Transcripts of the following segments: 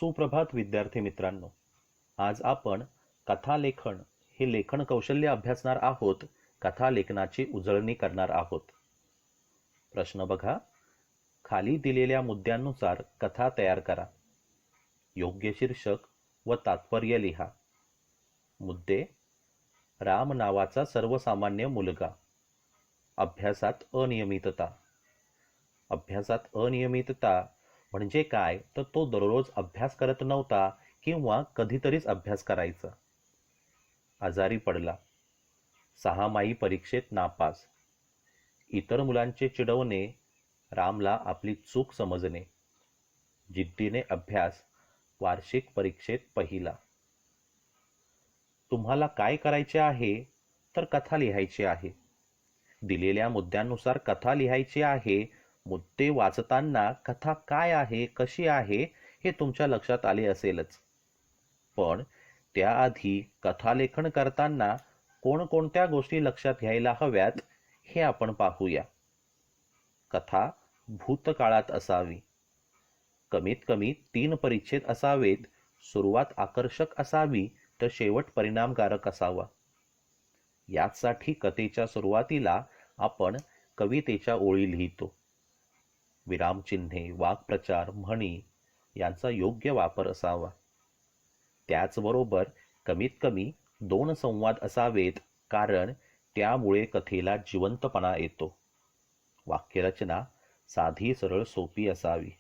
सुप्रभात विद्यार्थी मित्रांनो. आज आपण कथालेखन हे लेखन कौशल्य अभ्यासणार आहोत. कथा लेखनाची उजळणी करणार आहोत. प्रश्न बघा. खाली दिलेल्या मुद्द्यांनुसार कथा तयार करा. योग्य शीर्षक व तात्पर्य लिहा. मुद्दे: राम नावाचा सर्वसामान्य मुलगा. अभ्यासात अनियमितता. अभ्यासात अनियमितता म्हणजे काय, तर तो दररोज अभ्यास करत नव्हता किंवा कधीतरीच अभ्यास करायचा. आजारी पडला. 6 माई परीक्षेत नापास. इतर मुलांचे चिडवणे. रामला आपली चूक समजणे. जिद्दीने अभ्यास. वार्षिक परीक्षेत पहिला. तुम्हाला काय करायचे आहे, तर कथा लिहायची आहे. दिलेल्या मुद्द्यांनुसार कथा लिहायची आहे. मुद्दे वाचताना कथा काय आहे, कशी आहे, हे तुमच्या लक्षात आले असेलच. पण त्याआधी कथालेखन करताना कोणकोणत्या गोष्टी लक्षात घ्यायला हव्यात, हे आपण पाहूया. कथा भूतकाळात असावी. कमीत कमी 3 परिच्छेद असावेत. सुरुवात आकर्षक असावी, तर शेवट परिणामकारक असावा. यासाठी कथेच्या सुरुवातीला आपण कवितेच्या ओळी लिहितो. विरामचिन्हे, वाक्प्रचार, म्हणी यांचा योग्य वापर असावा. त्याचबरोबर कमीत कमी 2 संवाद असावेत, कारण त्यामुळे कथेला जिवंतपणा येतो. वाक्यरचना साधी, सरळ, सोपी असावी.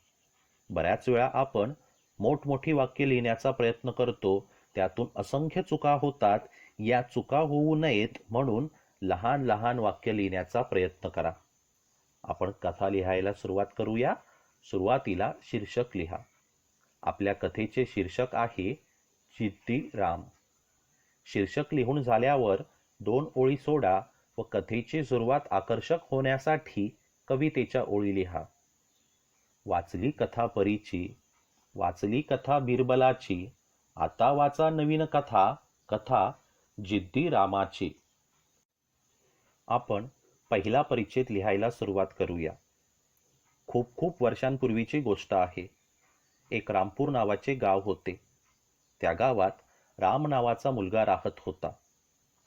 बऱ्याच वेळा आपण मोठमोठी वाक्य लिहिण्याचा प्रयत्न करतो. त्यातून असंख्य चुका होतात. या चुका होऊ नयेत म्हणून लहान लहान वाक्य लिहिण्याचा प्रयत्न करा. आपण कथा लिहायला सुरुवात करूया. सुरुवातीला शीर्षक लिहा. आपल्या कथेचे शीर्षक आहे जिद्दी राम. शीर्षक लिहून झाल्यावर 2 ओळी सोडा व कथेची सुरुवात आकर्षक होण्यासाठी कवितेच्या ओळी लिहा. वाचली कथा परीची, वाचली कथा बिरबलाची, आता वाचा नवीन कथा, कथा जिद्दी रामाची. आपण पहिला परिच्छेद लिहायला सुरुवात करूया. खूप खूप वर्षांपूर्वीची गोष्ट आहे. एक रामपूर नावाचे गाव होते. त्या गावात राम नावाचा मुलगा राहत होता.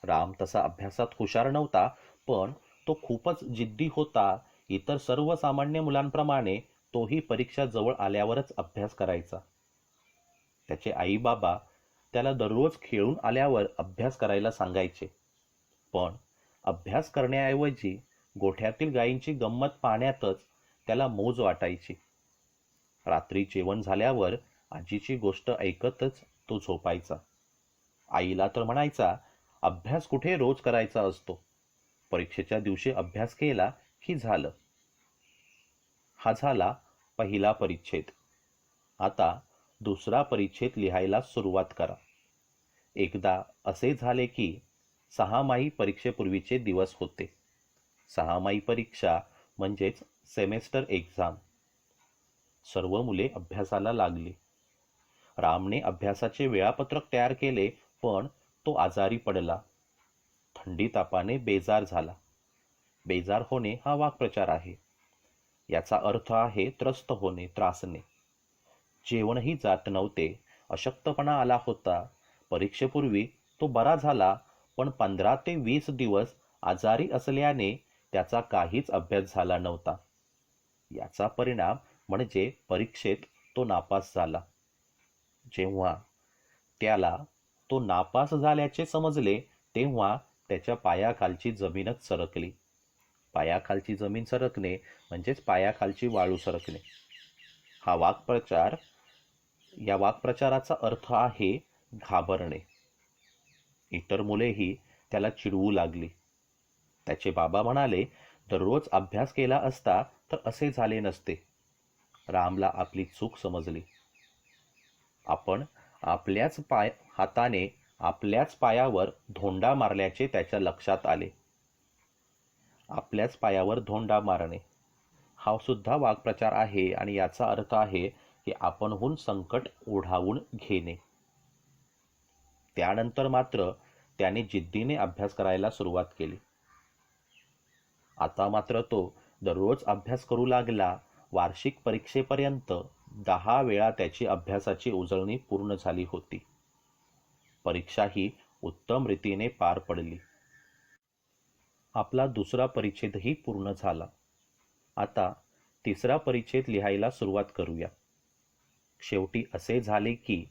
राम तसा अभ्यासात हुशार नव्हता, पण तो खूपच जिद्दी होता. इतर सर्वसामान्य मुलांप्रमाणे तोही परीक्षा जवळ आल्यावरच अभ्यास करायचा. त्याचे आई बाबा त्याला दररोज खेळून आल्यावर अभ्यास करायला सांगायचे. पण अभ्यास करण्याऐवजी गोठ्यातील गायींची गंमत पाहण्यातच त्याला मौज वाटायची. रात्री जेवण झाल्यावर आजीची गोष्ट ऐकतच तो झोपायचा. आईला तर म्हणायचा, अभ्यास कुठे रोज करायचा असतो, परीक्षेच्या दिवशी अभ्यास केला की झालं. हा झाला पहिला परिच्छेद. आता दुसरा परिच्छेद लिहायला सुरुवात करा. एकदा असे झाले की 6 माई परीक्षेपूर्वीचे दिवस होते. 6 माई परीक्षा म्हणजेच सेमेस्टर एक्झाम. सर्व मुले अभ्यासाला लागली. रामने अभ्यासाचे वेळापत्रक तयार केले, पण तो आजारी पडला. थंडी तापाने बेजार झाला. बेजार होणे हा वाक्प्रचार आहे. याचा अर्थ आहे त्रस्त होणे, त्रासणे. जेवणही जात नव्हते. अशक्तपणा आला होता. परीक्षेपूर्वी तो बरा झाला, पण 15 ते 20 दिवस आजारी असल्याने त्याचा काहीच अभ्यास झाला नव्हता. याचा परिणाम म्हणजे परीक्षेत तो नापास झाला. जेव्हा त्याला तो नापास झाल्याचे समजले, तेव्हा त्याच्या पायाखालची जमीनच सरकली. पायाखालची जमीन सरकणे म्हणजेच पायाखालची वाळू सरकणे. हा वाक्प्रचार. या वाक्प्रचाराचा अर्थ आहे घाबरणे. इतर मुलेही त्याला चिडवू लागली. त्याचे बाबा म्हणाले, दररोज अभ्यास केला असता तर असे झाले नसते. रामला आपली चूक समजली. आपण आपल्याच हाताने आपल्याच पायावर धोंडा मारल्याचे त्याच्या लक्षात आले. आपल्याच पायावर धोंडा मारणे हा सुद्धा वाक्प्रचार आहे आणि याचा अर्थ आहे की आपणहून संकट ओढावून घेणे. त्यानंतर मात्र त्याने जिद्दीने अभ्यास करायला सुरुवात केली. आता मात्र तो दररोज अभ्यास करू लागला. वार्षिक परीक्षेपर्यंत 10 वेळा त्याची अभ्यासाची उजळणी पूर्ण झाली होती. परीक्षाही उत्तम रीतीने पार पडली. आपला दुसरा परिच्छेदही पूर्ण झाला. आता तिसरा परिच्छेद लिहायला सुरुवात करूया. शेवटी असे झाले की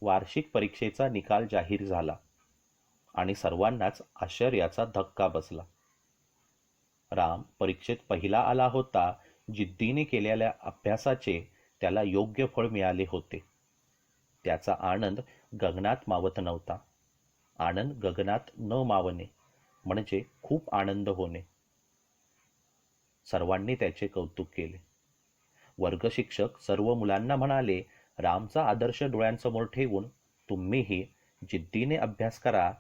वार्षिक परीक्षेचा निकाल जाहीर झाला आणि सर्वांनाच आश्चर्याचा धक्का बसला. राम परीक्षेत पहिला आला होता. जिद्दीने केलेल्या अभ्यासाचे त्याला योग्य फळ मिळाले होते. त्याचा आनंद गगनात मावत नव्हता. आनंद गगनात न मावणे म्हणजे खूप आनंद होणे. सर्वांनी त्याचे कौतुक केले. वर्गशिक्षक सर्व मुलांना म्हणाले, रामचा आदर्श डोळ्यांसमोर ठेवून तुम्हीही जिद्दीने अभ्यास करा.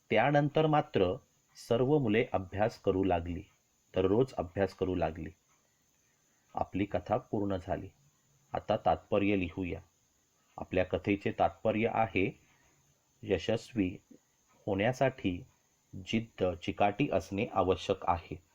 त्यानंतर मात्र सर्व मुले अभ्यास करू लागली. दररोज अभ्यास करू लागली. आपली कथा पूर्ण झाली. आता तात्पर्य लिहूया. आपल्या कथेचे तात्पर्य आहे, यशस्वी होण्यासाठी जिद्द चिकाटी असणे आवश्यक आहे.